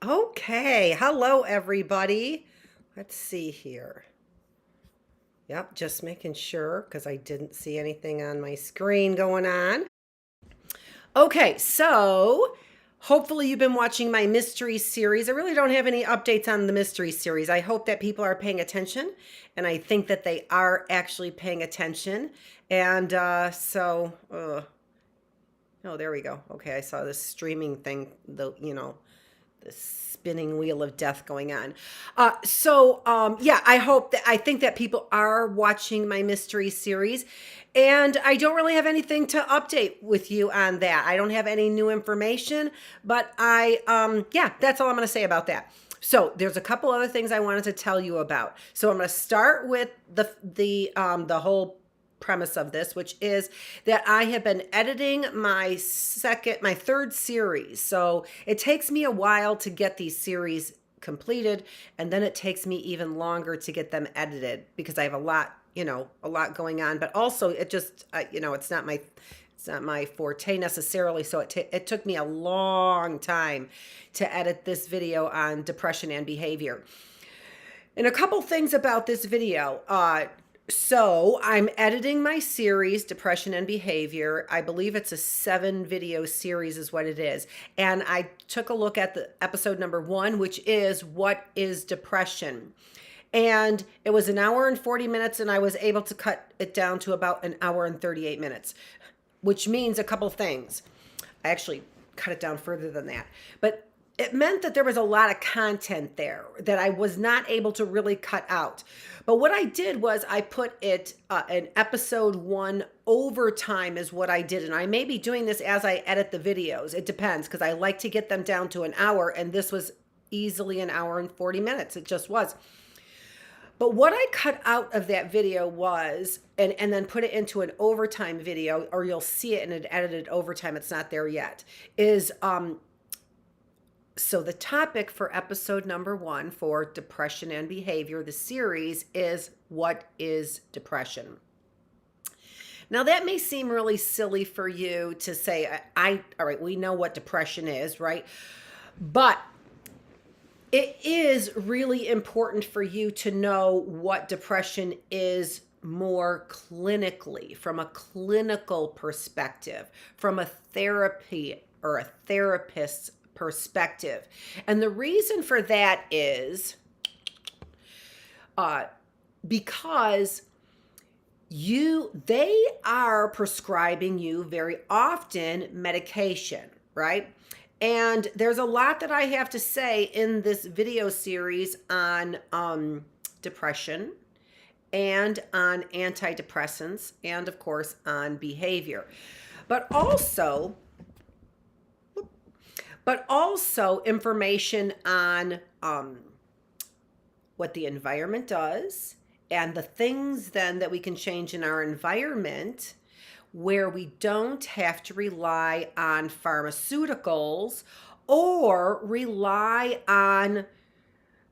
Okay, hello everybody. Let's see here. Yep, just making sure because I didn't see anything on my screen going on. Okay, so hopefully you've been watching my mystery series. I really don't have any updates on the mystery series. I hope that people are paying attention, and I think that they are actually paying attention. And oh, there we go. Okay, I saw this streaming thing, the spinning wheel of death going on. Yeah, I think that people are watching my mystery series, and I don't really have anything to update with you on that. I don't have any new information, but yeah, that's all I'm going to say about that. So there's a couple other things I wanted to tell you about. So I'm going to start with the whole premise of this, which is that I have been editing my third series. So it takes me a while to get these series completed, and then it takes me even longer to get them edited because I have a lot going on, but also it just, it's not my forte necessarily. So it took me a long time to edit this video on depression and behavior. And a couple things about this video. So I'm editing my series, Depression and Behavior. I believe it's a 7-video series is what it is. And I took a look at the episode number 1, which is What is Depression? And it was 1 hour and 40 minutes, and I was able to cut it down to about 1 hour and 38 minutes, which means a couple things. I actually cut it down further than that. But it meant that there was a lot of content there that I was not able to really cut out. But what I did was I put it in episode 1 overtime is what I did. And I may be doing this as I edit the videos. It depends, because I like to get them down to 1 hour. And this was easily 1 hour and 40 minutes. It just was. But what I cut out of that video was, and then put it into an overtime video, or you'll see it in an edited overtime, it's not there yet, is so the topic for episode number 1 for Depression and Behavior, the series, is What is Depression? Now that may seem really silly for you to say, all right, we know what depression is, right? But it is really important for you to know what depression is more clinically, from a clinical perspective, from a therapy or a therapist's perspective. And the reason for that is because they are prescribing you very often medication, right? And there's a lot that I have to say in this video series on depression and on antidepressants and, of course, on behavior. But also information on what the environment does and the things then that we can change in our environment where we don't have to rely on pharmaceuticals or rely on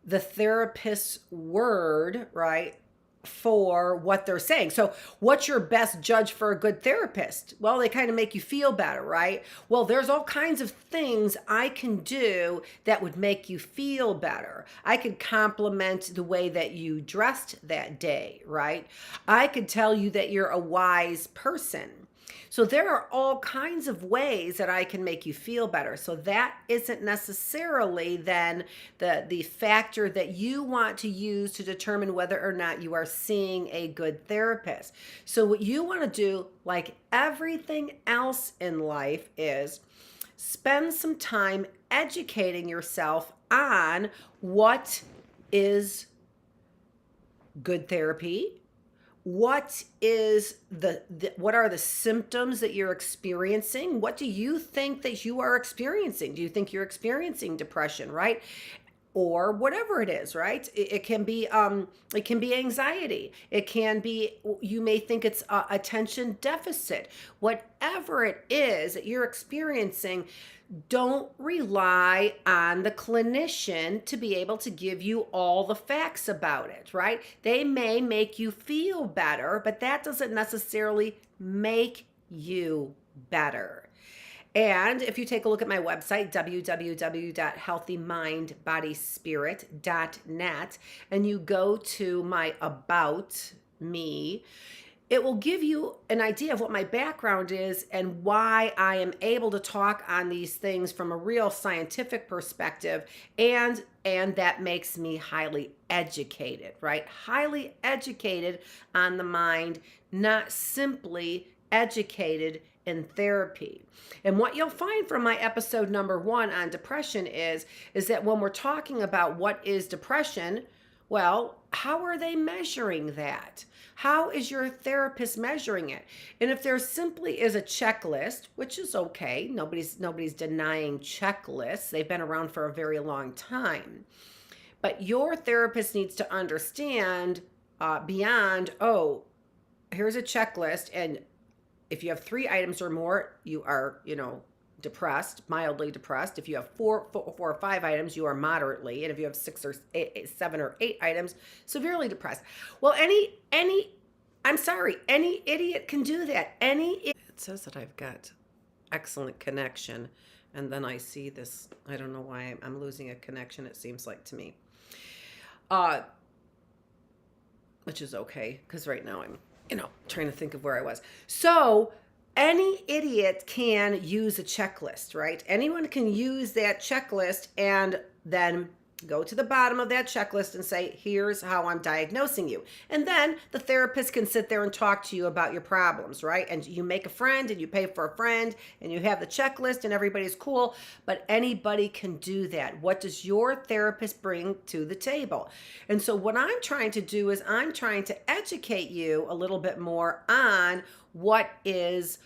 the therapist's word, right, for what they're saying. So what's your best judge for a good therapist? Well, they kind of make you feel better, right? Well, there's all kinds of things I can do that would make you feel better. I could compliment the way that you dressed that day, right? I could tell you that you're a wise person. So there are all kinds of ways that I can make you feel better. So that isn't necessarily then the factor that you want to use to determine whether or not you are seeing a good therapist. So what you want to do, like everything else in life, is spend some time educating yourself on what is good therapy. What is what are the symptoms that you're experiencing? What do you think that you are experiencing? Do you think you're experiencing depression, right? or whatever it is, right? It can be anxiety. It can be, you may think it's attention deficit. Whatever it is that you're experiencing, don't rely on the clinician to be able to give you all the facts about it, right? They may make you feel better, but that doesn't necessarily make you better. And if you take a look at my website, www.healthymindbodyspirit.net, and you go to my About Me, it will give you an idea of what my background is and why I am able to talk on these things from a real scientific perspective, and that makes me highly educated, right? Highly educated on the mind, not simply educated in therapy. And what you'll find from my episode number 1 on depression is that when we're talking about what is depression, well, how are they measuring that? How is your therapist measuring it? And if there simply is a checklist, which is okay, nobody's denying checklists. They've been around for a very long time. But your therapist needs to understand beyond, oh, here's a checklist, and if you have 3 items or more, you are, depressed, mildly depressed. If you have 4 or 5 items, you are moderately. And if you have 6 or 7 or 8 items, severely depressed. Well, any idiot can do that. It says that I've got excellent connection. And then I see this, I don't know why I'm losing a connection, it seems like to me. Which is okay, because right now I'm trying to think of where I was. So any idiot can use a checklist, right? Anyone can use that checklist and then go to the bottom of that checklist and say, here's how I'm diagnosing you. And then the therapist can sit there and talk to you about your problems, right? And you make a friend and you pay for a friend and you have the checklist and everybody's cool, but anybody can do that. What does your therapist bring to the table? And so what I'm trying to do is I'm trying to educate you a little bit more on what is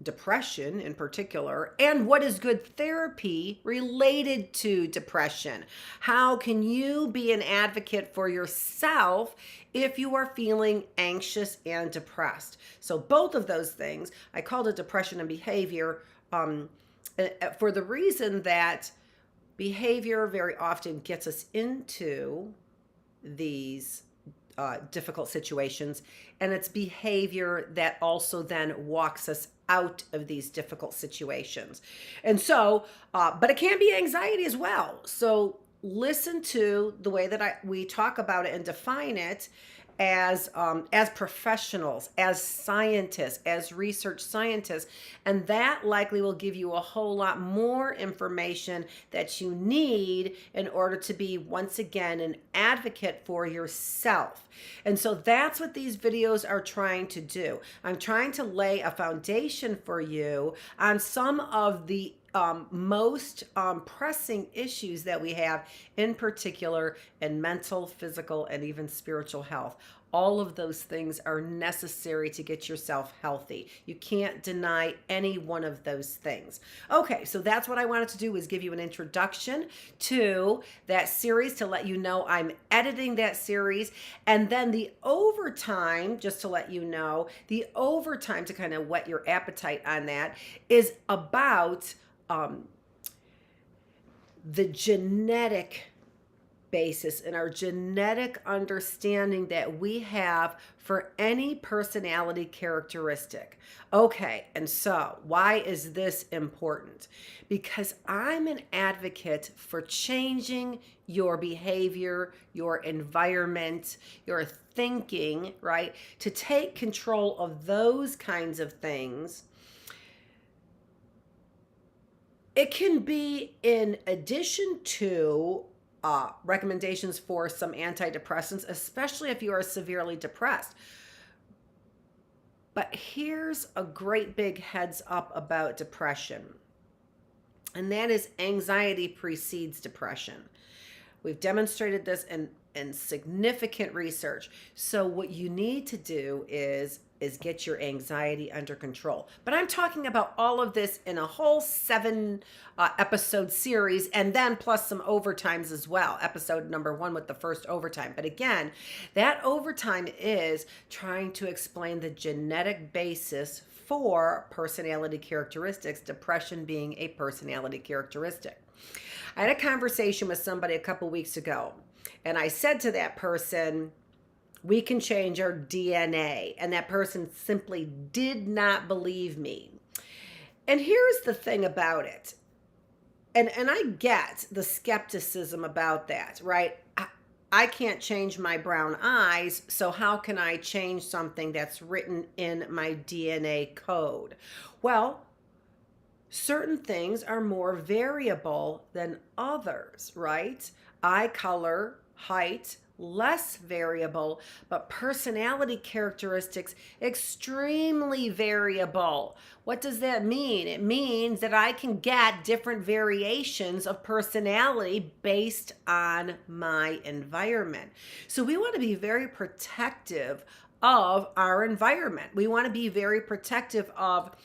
depression in particular, and what is good therapy related to depression. How can you be an advocate for yourself if you are feeling anxious and depressed? So both of those things, I called it depression and behavior for the reason that behavior very often gets us into these difficult situations, and it's behavior that also then walks us out of these difficult situations. And so, but it can be anxiety as well. So listen to the way that we talk about it and define it as professionals, as scientists, as research scientists, and that likely will give you a whole lot more information that you need in order to be, once again, an advocate for yourself. And so that's what these videos are trying to do. I'm trying to lay a foundation for you on some of the most pressing issues that we have, in particular in mental, physical, and even spiritual health. All of those things are necessary to get yourself healthy. You can't deny any one of those things. Okay, so that's what I wanted to do, is give you an introduction to that series, to let you know I'm editing that series. And then the overtime, just to let you know, the overtime to kind of whet your appetite on that is about the genetic basis and our genetic understanding that we have for any personality characteristic. Okay, and so why is this important? Because I'm an advocate for changing your behavior, your environment, your thinking, right? To take control of those kinds of things. It can be in addition to recommendations for some antidepressants, especially if you are severely depressed. But here's a great big heads up about depression, and that is anxiety precedes depression. We've demonstrated this in significant research. So what you need to do is is get your anxiety under control. But I'm talking about all of this in a whole 7 episode series, and then plus some overtimes as well. Episode number 1 with the first overtime. But again, that overtime is trying to explain the genetic basis for personality characteristics, depression being a personality characteristic. I had a conversation with somebody a couple weeks ago, and I said to that person, we can change our DNA. And that person simply did not believe me. And here's the thing about it. And I get the skepticism about that, right? I can't change my brown eyes, so how can I change something that's written in my DNA code? Well, certain things are more variable than others, right? Eye color, height, less variable, but personality characteristics extremely variable. What does that mean? It means that I can get different variations of personality based on my environment. So we want to be very protective of our environment. We want to be very protective of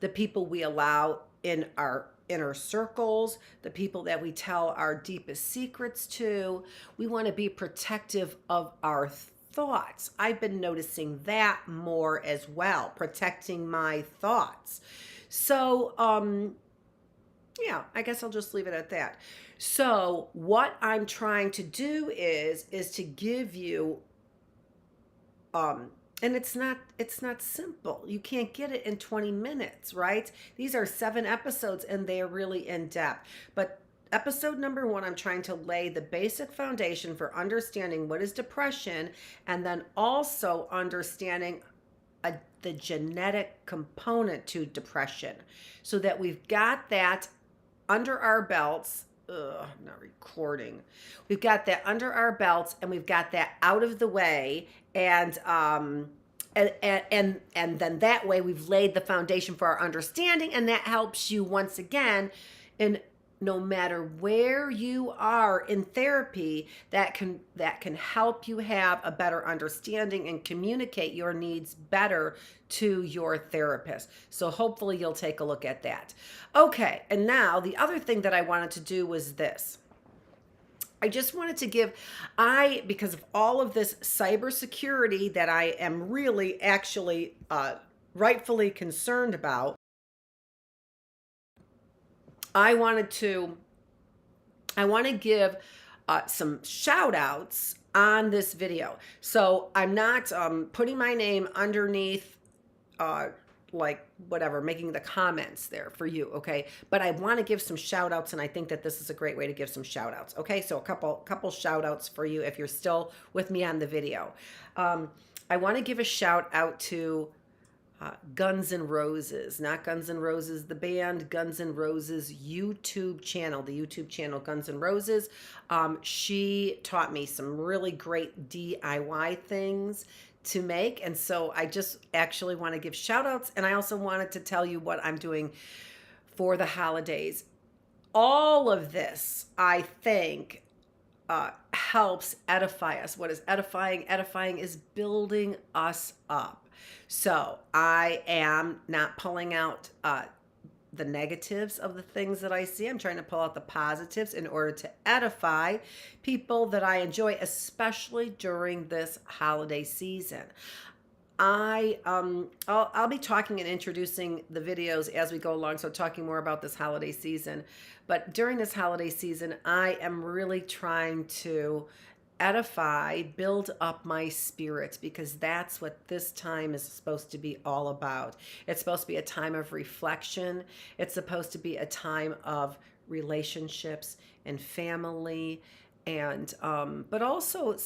the people we allow in our inner circles, the people that we tell our deepest secrets to. We want to be protective of our thoughts. I've been noticing that more as well, protecting my thoughts. So, yeah, I guess I'll just leave it at that. So what I'm trying to do is to give you, and it's not simple. You can't get it in 20 minutes, right? These are 7 episodes and they are really in depth. But episode number 1, I'm trying to lay the basic foundation for understanding what is depression, and then also understanding the genetic component to depression, so that we've got that under our belts. I'm not recording. We've got that under our belts, and we've got that out of the way, and then that way we've laid the foundation for our understanding, and that helps you once again in no matter where you are in therapy, that can help you have a better understanding and communicate your needs better to your therapist. So hopefully you'll take a look at that. Okay, and now the other thing that I wanted to do was this. I just wanted to give, because of all of this cybersecurity that I am really actually rightfully concerned about, I want to give some shout outs on this video. So I'm not putting my name underneath like whatever, making the comments there for you, okay? But I want to give some shout outs, and I think that this is a great way to give some shout outs, okay? So a couple shout outs for you if you're still with me on the video. I want to give a shout out to Guns N' Roses, not Guns N' Roses, the band, Guns N' Roses YouTube channel, the YouTube channel Guns N' Roses. She taught me some really great DIY things to make. And so I just actually want to give shout outs. And I also wanted to tell you what I'm doing for the holidays. All of this, I think, helps edify us. What is edifying? Edifying is building us up. So I am not pulling out the negatives of the things that I see. I'm trying to pull out the positives in order to edify people that I enjoy, especially during this holiday season. I'll be talking and introducing the videos as we go along, so talking more about this holiday season. But during this holiday season, I am really trying to edify, build up my spirit, because that's what this time is supposed to be all about. It's supposed to be a time of reflection. It's supposed to be a time of relationships and family, and but also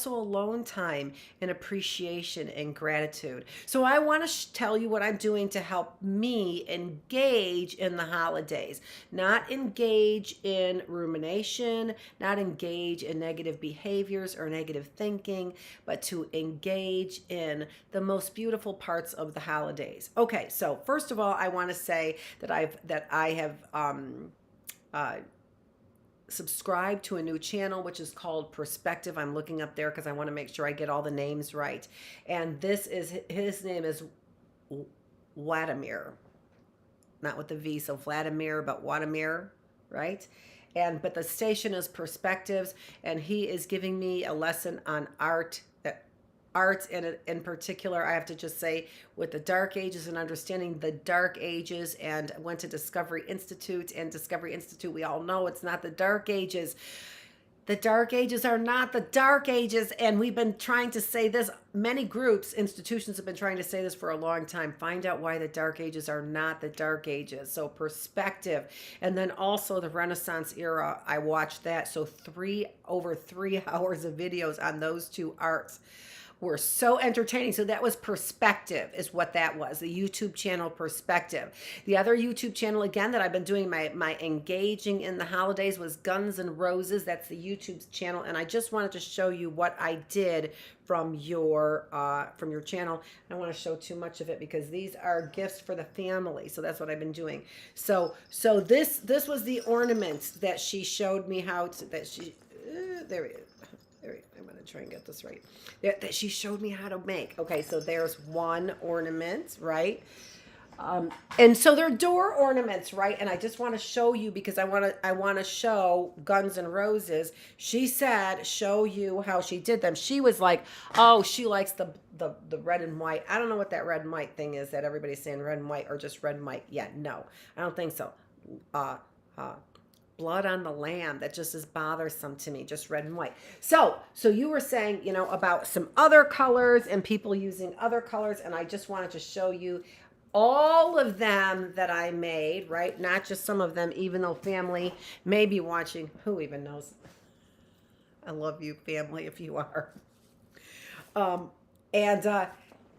alone time and appreciation and gratitude. So I want to tell you what I'm doing to help me engage in the holidays, not engage in rumination, not engage in negative behaviors or negative thinking, but to engage in the most beautiful parts of the holidays. Okay, so first of all, I want to say that I have subscribed to a new channel, which is called Perspective. I'm looking up there because I want to make sure I get all the names right. And this is, his name is Vladimir, not with the V, so Vladimir, but Vladimir, right? But the station is Perspectives, and he is giving me a lesson on arts in particular. I have to just say, with the Dark Ages and understanding the Dark Ages, and went to Discovery Institute, and Discovery Institute, we all know it's not the Dark Ages. The Dark Ages are not the Dark Ages, and we've been trying to say this. Many groups, institutions have been trying to say this for a long time. Find out why the Dark Ages are not the Dark Ages. So Perspective. And then also the Renaissance era, I watched that. So over 3 hours of videos on those two arts were so entertaining. So that was Perspective, is what that was, the YouTube channel Perspective. The other YouTube channel, again, that I've been doing my engaging in the holidays, was Guns and Roses. That's the YouTube channel. And I just wanted to show you what I did from your channel. I don't want to show too much of it because these are gifts for the family. So that's what I've been doing. So this was the ornaments that she showed me how to, there it is. I'm going to try and get this right. That she showed me how to make. Okay, so there's one ornament, right? And so they're door ornaments, right? And I just want to show you, because I want to show Guns and Roses. She said, show you how she did them. She was like, oh, she likes the red and white. I don't know what that red and white thing is that everybody's saying, red and white, or just red and white. Yeah, no, I don't think so. Blood on the lamb, that just is bothersome to me, just red and white. So you were saying, you know, about some other colors and people using other colors, and I just wanted to show you all of them that I made, right? Not just some of them, even though family may be watching. Who even knows? I love you, family, if you are. And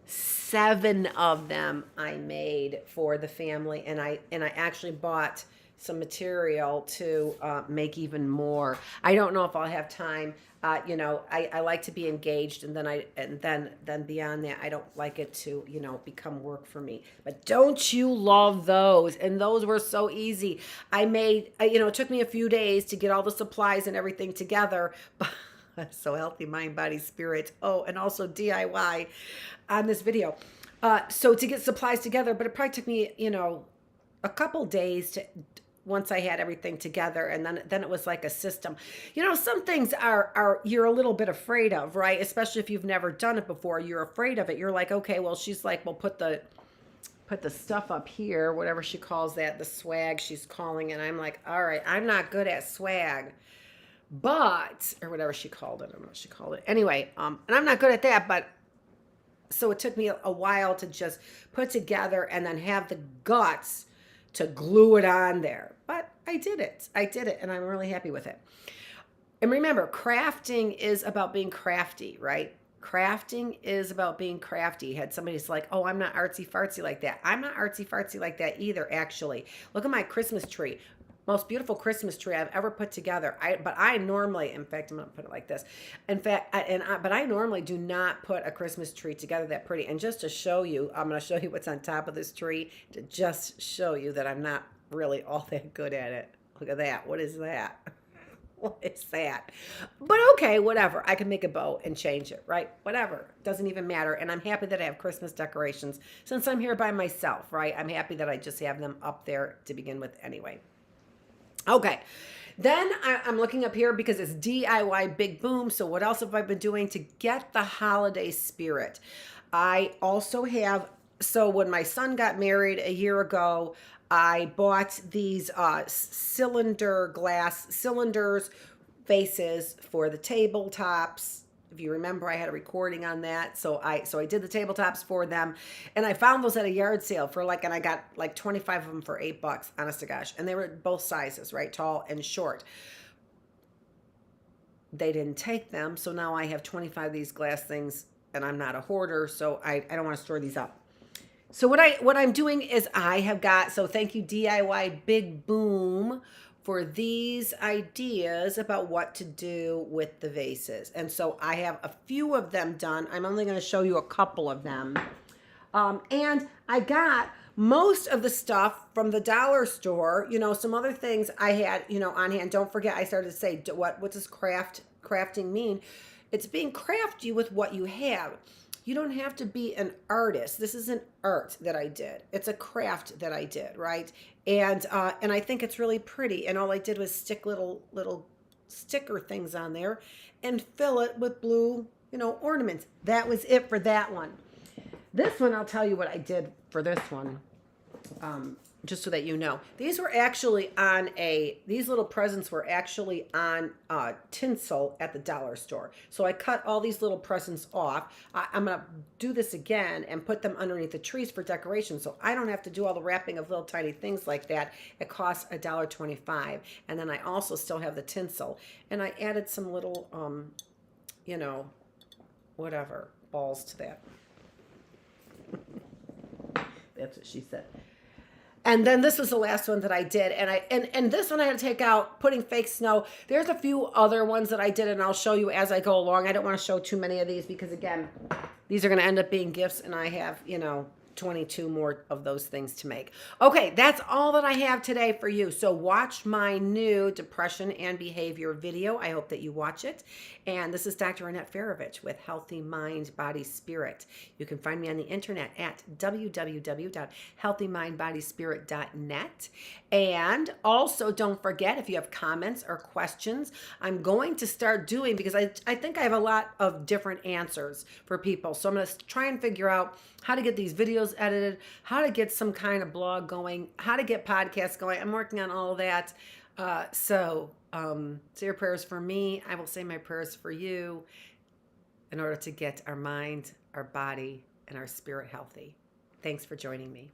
7 of them I made for the family, and I actually bought some material to make even more. I don't know if I'll have time. You know, I like to be engaged, and then beyond that, I don't like it to, you know, become work for me. But don't you love those? And those were so easy. I made, you know, it took me a few days to get all the supplies and everything together. So healthy mind, body, spirit. Oh, and also DIY on this video. So to get supplies together, but it probably took me, you know, a couple days to, once I had everything together, and then it was like a system. You know, some things are you're a little bit afraid of, right? Especially if you've never done it before, you're afraid of it. You're like, okay, well, she's like, well, put the stuff up here, whatever she calls that, the swag she's calling, and I'm like, all right, I'm not good at swag, but, or whatever she called it, I don't know what she called it. Anyway, and I'm not good at that, but so it took me a while to just put together and then have the guts to glue it on there. But I did it, and I'm really happy with it. And remember, crafting is about being crafty, right? Crafting is about being crafty. Had somebody's like, oh, I'm not artsy fartsy like that. I'm not artsy fartsy like that either, actually. Look at my Christmas tree. Most beautiful Christmas tree I've ever put together. But I normally, in fact, I'm going to put it like this. In fact, but I normally do not put a Christmas tree together that pretty. And just to show you, I'm going to show you what's on top of this tree, to just show you that I'm not really all that good at it. Look at that. What is that? What is that? But okay, whatever. I can make a bow and change it, right? Whatever. Doesn't even matter. And I'm happy that I have Christmas decorations. Since I'm here by myself, right? I'm happy that I just have them up there to begin with anyway. Okay, then I'm looking up here because it's DIY Big Boom. So what else have I been doing to get the holiday spirit? I also have, so when my son got married a year ago, I bought these cylinders, vases for the tabletops. If you remember, I had a recording on that. So I did the tabletops for them, and I found those at a yard sale for like, and I got like 25 of them for $8, honest to gosh. And they were both sizes, right? Tall and short. They didn't take them. So now I have 25 of these glass things, and I'm not a hoarder. So I don't want to store these up. So what I'm doing is I have got, so thank you DIY Big Boom for these ideas about what to do with the vases. And so I have a few of them done. I'm only going to show you a couple of them. And I got most of the stuff from the dollar store, some other things I had, on hand. Don't forget, I started to say, what does crafting mean? It's being crafty with what you have. You don't have to be an artist. This is an art that I did. It's a craft that I did, right? And I think it's really pretty. And all I did was stick little sticker things on there and fill it with blue, ornaments. That was it for that one. This one, I'll tell you what I did for this one. Just so that you know, these little presents were actually on tinsel at the dollar store. So I cut all these little presents off. I'm going to do this again and put them underneath the trees for decoration. So I don't have to do all the wrapping of little tiny things like that. It costs $1.25. And then I also still have the tinsel. And I added some little, whatever, balls to that. That's what she said. And then this was the last one that I did. And this one I had to take out, putting fake snow. There's a few other ones that I did, and I'll show you as I go along. I don't want to show too many of these because, again, these are going to end up being gifts, and I have, 22 more of those things to make. Okay, that's all that I have today for you. So watch my new depression and behavior video. I hope that you watch it. And this is Dr. Annette Farovich with Healthy Mind, Body, Spirit. You can find me on the internet at www.healthymindbodyspirit.net. And also don't forget, if you have comments or questions, I'm going to start doing, because I think I have a lot of different answers for people. So I'm going to try and figure out how to get these videos edited, how to get some kind of blog going, how to get podcasts going. I'm working on all of that. So say your prayers for me. I will say my prayers for you in order to get our mind, our body, and our spirit healthy. Thanks for joining me.